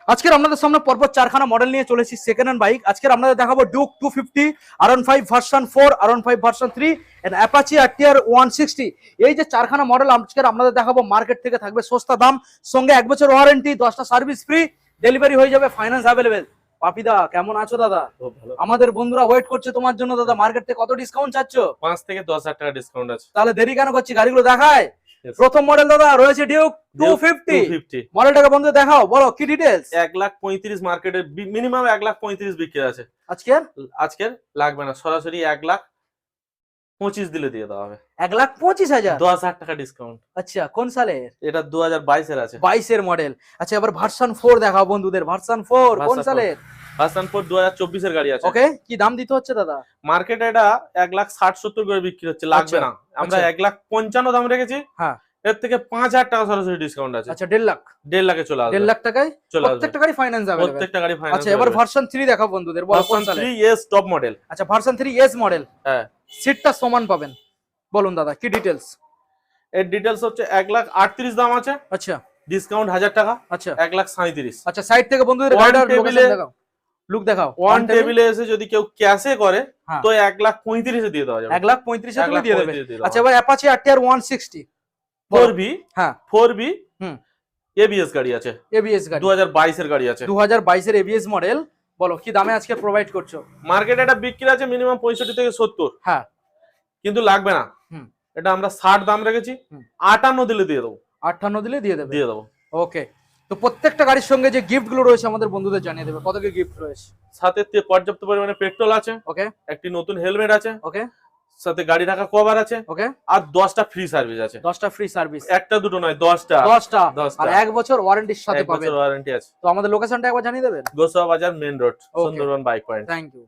আজকের আপনাদের সামনে পরপর চারখানা মডেল নিয়ে চলেছি সেকেন্ড হ্যান্ড বাইক। আজকের আপনাদের দেখাবো Duke 250, R15 version 4, R15 version 3 and Apache RTR 160। এই যে চারখানা মডেল আজকের আপনাদের দেখাবো, মার্কেট থেকে থাকবে সস্তা দাম, সঙ্গে 1 বছর ওয়ারেন্টি, 10টা সার্ভিস ফ্রি, ডেলিভারি হয়ে যাবে, ফাইন্যান্স অ্যাভেলেবেল। পাপিদা কেমন আছো দাদা? আমাদের বন্ধুরা ওয়েট করছে তোমার জন্য দাদা। মার্কেট থেকে কত ডিসকাউন্ট চাচ্ছ? 5 থেকে 10,000 টাকা ডিসকাউন্ট আছে। তাহলে দেরি কেন করছি, গাড়িগুলো দেখায়। প্রথম মডেল দাদা রয়েছে ডিউক 250। মডেলটাকে বন্ধু দেখাও, বলো কি ডিটেইলস। 1,35,000 মার্কেটে মিনিমাম 1,35,000 বিক্রি আছে। আজকের লাগবে না, সরাসরি 1,25,000 দিলে দিয়ে দেওয়া হবে। 1,25,000, 10,000 টাকা ডিসকাউন্ট। আচ্ছা কোন সালের? এটা 2022 এর আছে। 22 এর মডেল। আচ্ছা এবার ভার্সন 4 দেখাও বন্ধুদের। ভার্সন 4 কোন সালের? ভার্সন 4 2024 এর গাড়ি আছে। ওকে, কি দাম দিতে হচ্ছে দাদা? মার্কেটে এটা 1,60,70 করে বিক্রি হচ্ছে, লাগবে না। আমরা 1,55,000 দাম রেখেছি। হ্যাঁ, এর থেকে 5,000 টাকা সরাসরি ডিসকাউন্ট আছে। আচ্ছা 1.5 লাখ। 1.5 লাখে চলে আসবে। 1.5 লাখ টাকায় চলে আসবে। প্রত্যেকটা গাড়ি ফাইন্যান্স অ্যাভেলেবল। প্রত্যেকটা গাড়ি ফাইন্যান্স। আচ্ছা এবার ভার্সন 3 দেখাও বন্ধুদের, বলো কোন ভার্সন সালের? 3S top model. আচ্ছা ভার্সন 3S মডেল। হ্যাঁ, সিটটা সমান পাবেন। বলুন দাদা কি ডিটেইলস। এর ডিটেইলস হচ্ছে 1,38,000 দাম আছে। আচ্ছা ডিসকাউন্ট 1000 টাকা। আচ্ছা 1,37,000। আচ্ছা সাইড থেকে বন্ধুদের One গাড়িটার table লোকেশন এ- দেখাও, লুক দেখাও। ওয়ান টেবিলে এসে যদি কেউ ক্যাশে করে হ্যাঁ। তো 1,35,000 দিয়ে দেওয়া যাবে। 1,35,000 টাকা দিয়ে দেবে। 1,35,000 আচ্ছা এবার অ্যাপাচি আরটিআর 160 4B। হ্যাঁ 4B হুম। ABS গাড়ি আছে। এবিএস গাড়ি 2022 এর গাড়ি আছে। 2022 এর এবিএস মডেল। বলো কি দামে আজকে প্রোভাইড করছো? মার্কেটে এটা বিক্রি আছে মিনিমাম 65 থেকে 70। হ্যাঁ কিন্তু লাগবে না। হুম। এটা আমরা 60 দাম রেখেছি। হুম। 58 দিলে দিয়ে দেবো। 58 দিলে দিয়ে দেবে। দিয়ে দেবো। ওকে, তো প্রত্যেকটা গাড়ির সঙ্গে যে গিফট গুলো রয়েছে আমাদের বন্ধুদের জানিয়ে দেবে, কত কি গিফট রয়েছে। সাথে পর্যাপ্ত পরিমাণে পেট্রোল আছে। ওকে একটি নতুন হেলমেট আছে। ওকে সাথে গাড়ি ঢাকা কভার আছে। ওকে, আর 10টা ফ্রি সার্ভিস আছে। 10টা ফ্রি সার্ভিস। একটা দুটো নয়, 10টা। 10টা 10টা। আর 1 বছর ওয়ারেন্টির সাথে 1 পাবেন। বছর ওয়ারেন্টি আছে। তো আমাদের লোকেশনটা একবার জানিয়ে দেবেন। Gosaba Bazar main road, Okay. Sundarban bike point. Thank you.